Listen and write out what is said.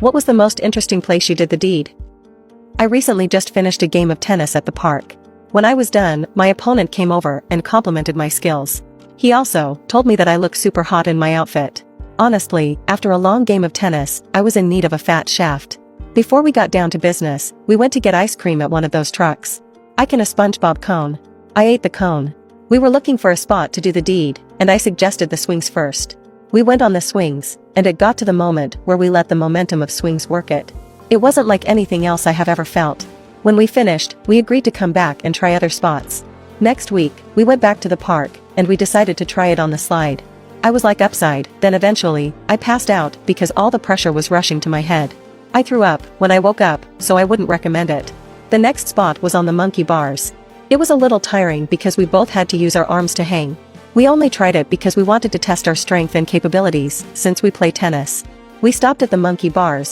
What was the most interesting place you did the deed? I recently just finished a game of tennis at the park. When I was done, my opponent came over and complimented my skills. He also told me that I look super hot in my outfit. Honestly, after a long game of tennis, I was in need of a fat shaft. Before we got down to business, we went to get ice cream at one of those trucks. I can a SpongeBob cone. I ate the cone. We were looking for a spot to do the deed, and I suggested the swings first. We went on the swings, and it got to the moment where we let the momentum of swings work it. It wasn't like anything else I have ever felt. When we finished, we agreed to come back and try other spots. Next week, we went back to the park, and we decided to try it on the slide. I was like upside, then eventually, I passed out because all the pressure was rushing to my head. I threw up when I woke up, so I wouldn't recommend it. The next spot was on the monkey bars. It was a little tiring because we both had to use our arms to hang. We only tried it because we wanted to test our strength and capabilities, since we play tennis. We stopped at the monkey bars,